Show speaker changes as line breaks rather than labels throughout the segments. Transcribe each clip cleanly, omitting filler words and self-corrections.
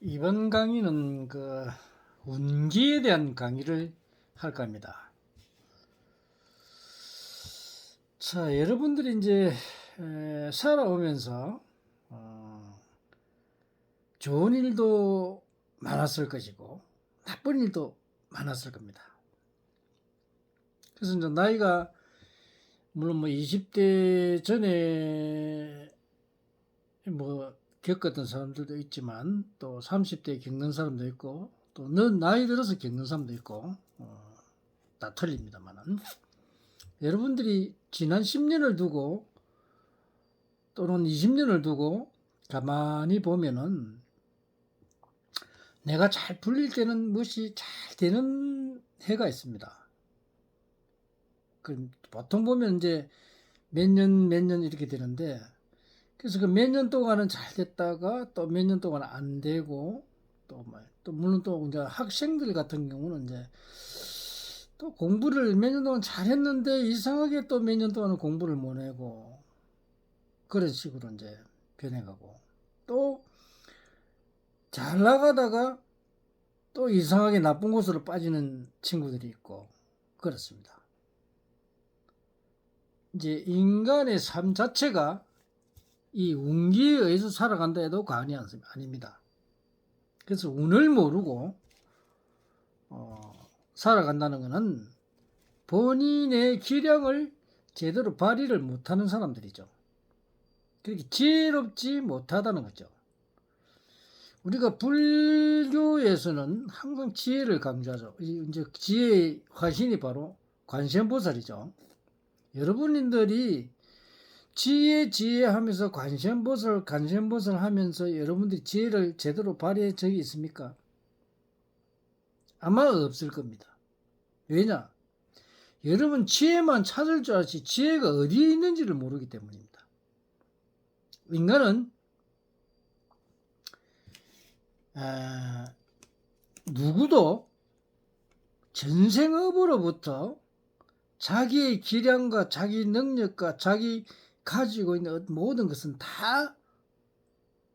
이번 강의는 운기에 대한 강의를 할까 합니다. 자, 여러분들이 이제 살아오면서 좋은 일도 많았을 것이고 나쁜 일도 많았을 겁니다. 그래서 이제 나이가 물론 20대 전에 겪었던 사람들도 있지만 또 30대에 겪는 사람도 있고 또 나이 들어서 겪는 사람도 있고 다 틀립니다만은 여러분들이 지난 10년을 두고 또는 20년을 두고 가만히 보면은 내가 잘 풀릴 때는 무엇이 잘 되는 해가 있습니다. 보통 보면 이제 몇 년 이렇게 되는데, 그래서 그 몇 년 동안은 잘 됐다가 또 몇 년 동안 안 되고, 또 물론 또 이제 학생들 같은 경우는 이제 또 공부를 몇 년 동안 잘했는데 이상하게 또 몇 년 동안은 공부를 못 해고 그런 식으로 이제 변해가고, 또 잘 나가다가 또 이상하게 나쁜 곳으로 빠지는 친구들이 있고 그렇습니다. 이제 인간의 삶 자체가 이 운기에 의해서 살아간다 해도 과언이 아닙니다. 그래서 운을 모르고 살아간다는 것은 본인의 기량을 제대로 발휘를 못하는 사람들이죠. 그렇게 지혜롭지 못하다는 거죠. 우리가 불교에서는 항상 지혜를 강조하죠. 이제 지혜의 화신이 바로 관세음보살이죠. 여러분들이 지혜 하면서 관세음보살 하면서 여러분들이 지혜를 제대로 발휘한 적이 있습니까? 아마 없을 겁니다. 왜냐? 여러분 지혜만 찾을 줄 알지 지혜가 어디에 있는지를 모르기 때문입니다. 인간은 누구도 전생업으로부터 자기의 기량과 자기 능력과 자기 가지고 있는 모든 것은 다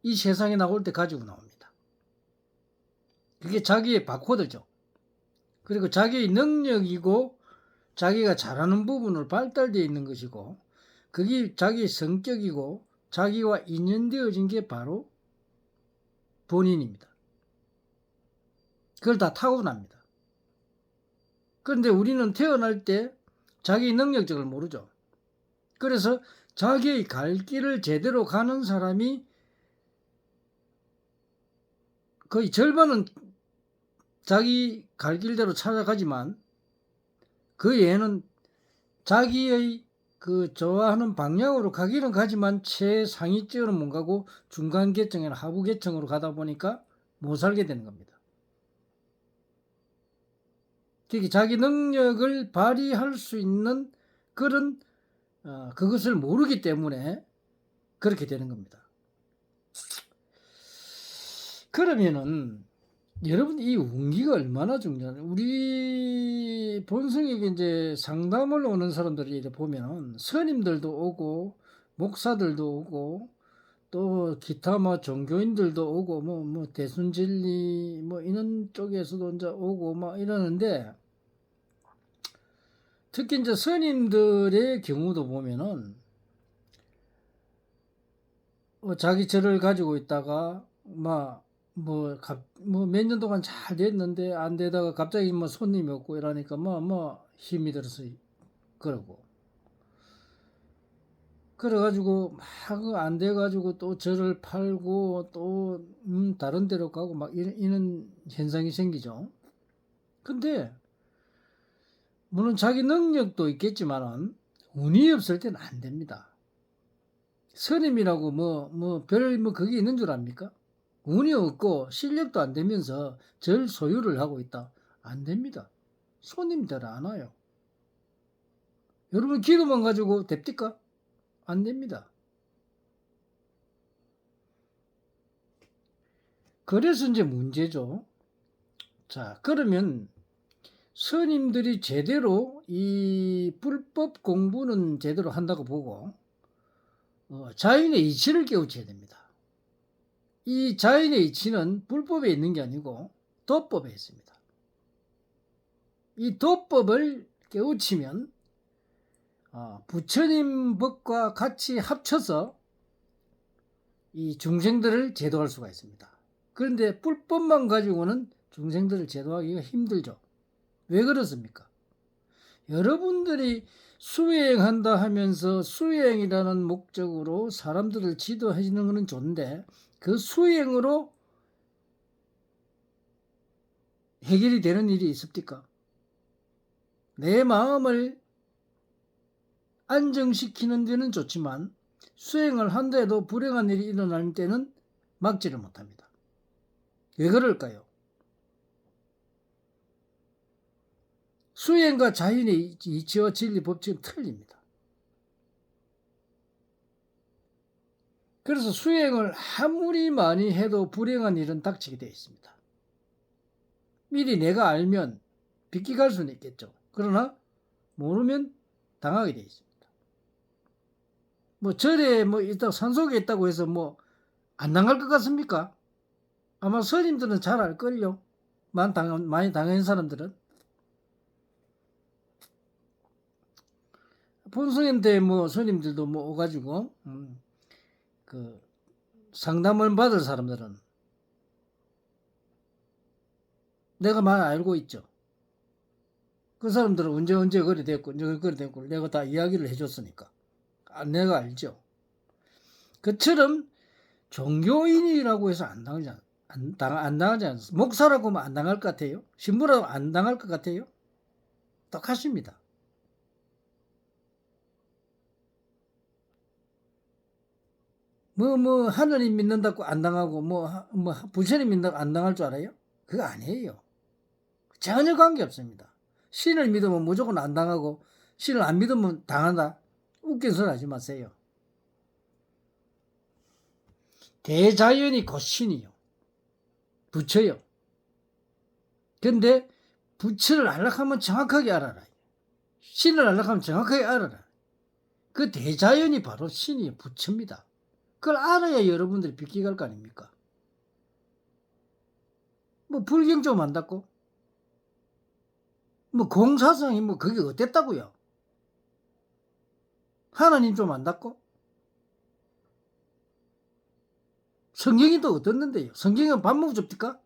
이 세상에 나올 때 가지고 나옵니다. 그게 자기의 바코드죠. 그리고 자기의 능력이고 자기가 잘하는 부분으로 발달되어 있는 것이고, 그게 자기의 성격이고 자기와 인연되어진 게 바로 본인입니다. 그걸 다 타고납니다. 그런데 우리는 태어날 때 자기 능력적을 모르죠. 그래서 자기의 갈 길을 제대로 가는 사람이 거의 절반은 자기 갈 길대로 찾아가지만 그 외에는 자기의 그 좋아하는 방향으로 가기는 가지만 최상위층으로 못 가고 중간 계층이나 하부 계층으로 가다 보니까 못 살게 되는 겁니다. 그러니까 자기 능력을 발휘할 수 있는 그런 그것을 모르기 때문에 그렇게 되는 겁니다. 그러면은 여러분 이 운기가 얼마나 중요하냐? 우리 본성에게 이제 상담을 오는 사람들이 보면은 스님들도 오고 목사들도 오고 또 기타 종교인들도 오고 대순진리 이런 쪽에서도 이제 오고 이러는데, 특히 이제 스님들의 경우도 보면은 자기 절을 가지고 있다가 몇 년 동안 잘 됐는데 안 되다가 갑자기 손님이 없고 이러니까 힘이 들어서 그러고, 그래가지고 막 안 돼가지고 또 절을 팔고 또 다른 데로 가고 이런 현상이 생기죠. 근데 물론 자기 능력도 있겠지만은 운이 없을 때는 안 됩니다. 스님이라고 그게 있는 줄 압니까? 운이 없고 실력도 안 되면서 절 소유를 하고 있다. 안 됩니다. 손님들 안 와요. 여러분 기도만 가지고 됩니까? 안 됩니다. 그래서 이제 문제죠. 자, 그러면 스님들이 제대로 이 불법 공부는 제대로 한다고 보고 자연의 이치를 깨우쳐야 됩니다. 이 자연의 이치는 불법에 있는 게 아니고 도법에 있습니다. 이 도법을 깨우치면 부처님 법과 같이 합쳐서 이 중생들을 제도할 수가 있습니다. 그런데 불법만 가지고는 중생들을 제도하기가 힘들죠. 왜 그렇습니까? 여러분들이 수행한다 하면서 수행이라는 목적으로 사람들을 지도해 주는 것은 좋은데 그 수행으로 해결이 되는 일이 있습니까? 내 마음을 안정시키는 데는 좋지만 수행을 한데도 불행한 일이 일어날 때는 막지를 못합니다. 왜 그럴까요? 수행과 자연의 이치와 진리 법칙은 틀립니다. 그래서 수행을 아무리 많이 해도 불행한 일은 닥치게 되어 있습니다. 미리 내가 알면 비껴갈 수는 있겠죠. 그러나 모르면 당하게 되어 있습니다. 뭐 절에 있다 산속에 있다고 해서 안 당할 것 같습니까? 아마 스님들은 잘 알걸요. 많이 당한 사람들은. 본스님 때 스님들도 오가지고 그 상담을 받을 사람들은 내가 많이 알고 있죠. 그 사람들은 언제 그래 됐고 내가 다 이야기를 해줬으니까 내가 알죠. 그처럼 종교인이라고 해서 안 당하지 않습니다. 목사라고 하면 안 당할 것 같아요? 신부라고 안 당할 것 같아요? 똑같습니다. 하느님 믿는다고 안 당하고 부처님 믿는다고 안 당할 줄 알아요? 그거 아니에요. 전혀 관계없습니다. 신을 믿으면 무조건 안 당하고 신을 안 믿으면 당한다. 웃긴 소리 하지 마세요. 대자연이 곧 신이요. 부처요. 근데 부처를 알락하면 정확하게 알아라. 신을 알락하면 정확하게 알아라. 그 대자연이 바로 신이요. 부처입니다. 그걸 알아야 여러분들이 비껴갈 거 아닙니까? 불경 좀 안다고? 공사성이 그게 어땠다고요? 하나님 좀 안다고? 성경이 또 어떻는데요? 성경은 밥 먹고 줍니까?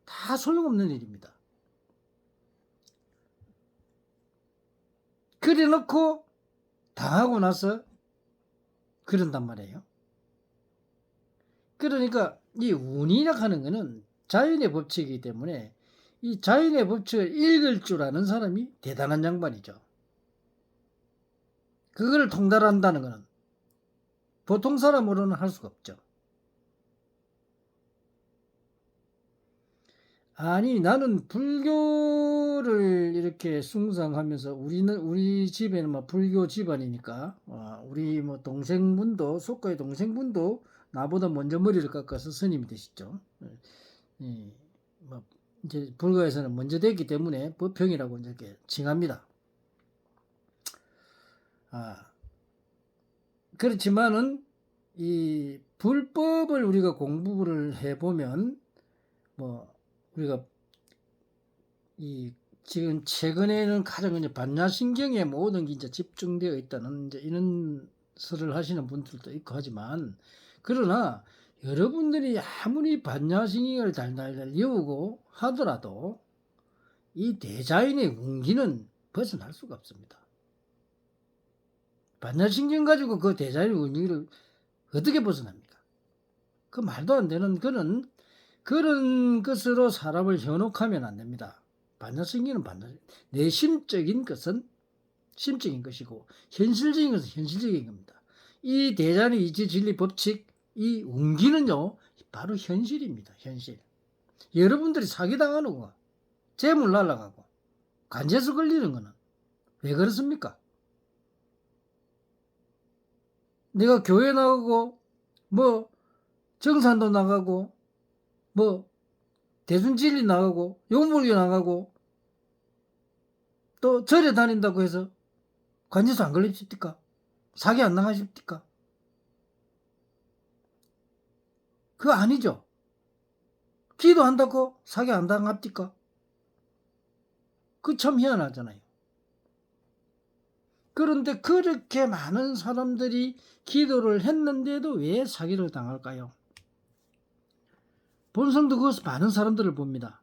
다 소용없는 일입니다. 그래 놓고 당하고 나서 그런단 말이에요. 그러니까 이 운이라 하는 것은 자연의 법칙이기 때문에 이 자연의 법칙을 읽을 줄 아는 사람이 대단한 양반이죠. 그걸 통달한다는 것은 보통 사람으로는 할 수가 없죠. 아니 나는 불교를 이렇게 숭상하면서 우리 집에는 불교 집안이니까 우리 동생분도 속가의 동생분도 나보다 먼저 머리를 깎아서 스님이 되시죠. 이제 불교에서는 먼저 됐기 때문에 법평이라고 이렇게 칭합니다. 그렇지만은 이 불법을 우리가 공부를 해보면 우리가 지금 최근에는 가장 이제 반야신경에 모든 게 이제 집중되어 있다는 이제 이런 설을 하시는 분들도 있고 하지만 그러나 여러분들이 아무리 반야신경을 달달달 외우고 하더라도 이 대자연의 운기는 벗어날 수가 없습니다. 반야신경 가지고 그 대자연의 운기를 어떻게 벗어납니까? 그 말도 안 되는 그런 것으로 사람을 현혹하면 안 됩니다. 반야신경은 내 심적인 것은 심적인 것이고 현실적인 것은 현실적인 겁니다. 이 대자연의 이치 진리 법칙 이 운기는요 바로 현실입니다. 현실. 여러분들이 사기당하는 거 재물 날라가고 관제수 걸리는 거는 왜 그렇습니까? 내가 교회 나가고 정산도 나가고 대순진리 나가고 용불교 나가고 또 절에 다닌다고 해서 관제수 안 걸리십니까? 사기 안 나가십니까? 그거 아니죠. 기도한다고 사기 안 당합니까? 그 참 희한하잖아요. 그런데 그렇게 많은 사람들이 기도를 했는데도 왜 사기를 당할까요? 본성도 그것을 많은 사람들을 봅니다.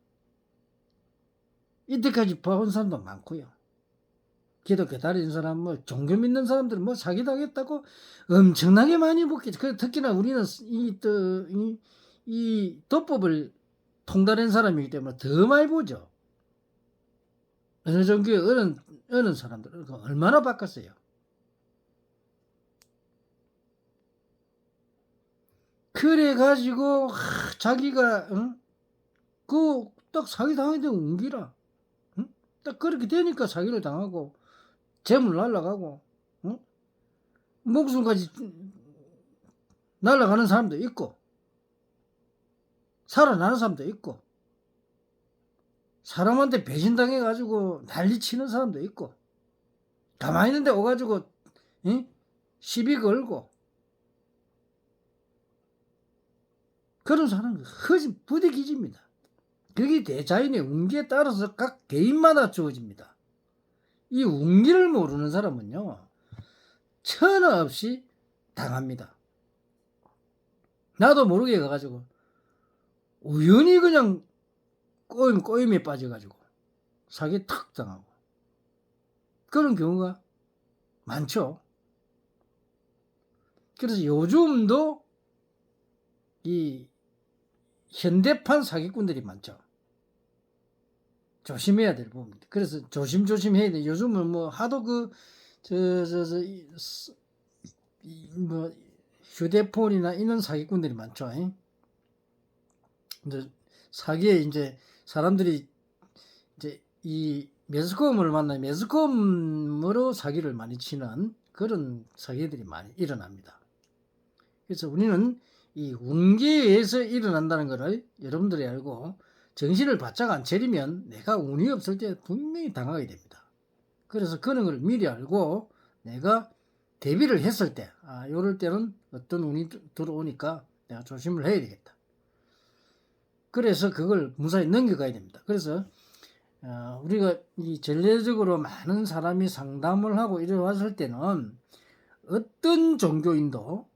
이때까지 봐온 사람도 많고요. 기독교 다니는 사람, 뭐 종교 믿는 사람들은 뭐 사기당했다고 엄청나게 많이 보겠죠. 특히나 우리는 이 도법을 통달한 사람이기 때문에 더 많이 보죠. 어느 종교에 어느 사람들은 얼마나 바꿨어요. 그래가지고 자기가 그 딱 사기 당했는데 웅기라. 딱 그렇게 되니까 사기를 당하고 재물 날라가고 목숨까지 날라가는 사람도 있고 살아나는 사람도 있고 사람한테 배신당해가지고 난리치는 사람도 있고 가만히 있는데 오가지고 시비 걸고 그런 사람은 허지 부대기집니다. 그게 대자연의 운기에 따라서 각 개인마다 주어집니다. 이 운기를 모르는 사람은요 천하 없이 당합니다. 나도 모르게 가가지고 우연히 그냥 꼬임에 빠져가지고 사기에 탁 당하고 그런 경우가 많죠. 그래서 요즘도 이 현대판 사기꾼들이 많죠. 조심해야 될 부분입니다. 그래서 조심해야 돼. 요즘은 뭐 하도 뭐 휴대폰이나 이런 사기꾼들이 많죠. 이제 사기에 이제 사람들이 이제 이 매스컴을 만나 매스컴으로 사기를 많이 치는 그런 사기들이 많이 일어납니다. 그래서 우리는 이 운기에서 일어난다는 것을 여러분들이 알고 정신을 바짝 안 차리면 내가 운이 없을 때 분명히 당하게 됩니다. 그래서 그런 걸 미리 알고 내가 대비를 했을 때 요럴 때는 어떤 운이 들어오니까 내가 조심을 해야 되겠다. 그래서 그걸 무사히 넘겨가야 됩니다. 그래서 우리가 이 전례적으로 많은 사람이 상담을 하고 이래 왔을 때는 어떤 종교인도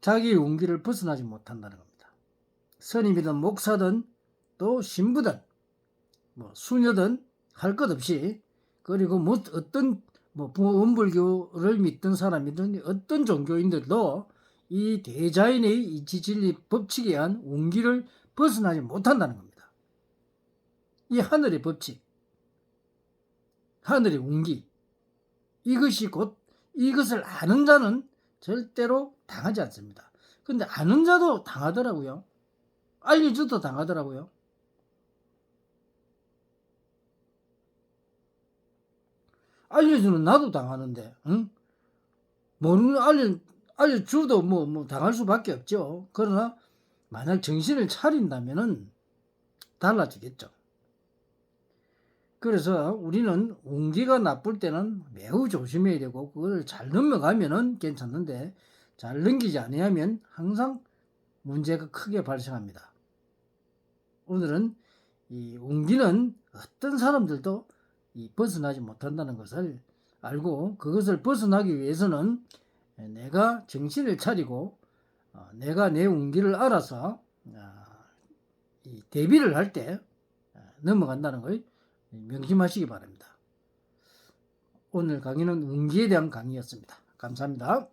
자기의 운기를 벗어나지 못한다는 겁니다. 스님이든 목사든 또 신부든 뭐 수녀든 할 것 없이 그리고 뭐 어떤 뭐 원불교를 믿던 사람이든 어떤 종교인들도 이 대자연의 이치진리 법칙에 의한 운기를 벗어나지 못한다는 겁니다. 이 하늘의 법칙, 하늘의 운기, 이것이 곧 이것을 아는 자는 절대로 당하지 않습니다. 근데 아는 자도 당하더라고요. 알려줘도 당하더라고요. 알려주는 나도 당하는데, 모르는 알려줘도 뭐 당할 수밖에 없죠. 그러나 만약 정신을 차린다면은 달라지겠죠. 그래서 우리는 운기가 나쁠 때는 매우 조심해야 되고 그걸 잘 넘어가면은 괜찮은데 잘 넘기지 않으면 항상 문제가 크게 발생합니다. 오늘은 이 운기는 어떤 사람들도 벗어나지 못한다는 것을 알고 그것을 벗어나기 위해서는 내가 정신을 차리고 내가 내 운기를 알아서 대비를 할 때 넘어간다는 걸 명심하시기 바랍니다. 오늘 강의는 운기에 대한 강의였습니다. 감사합니다.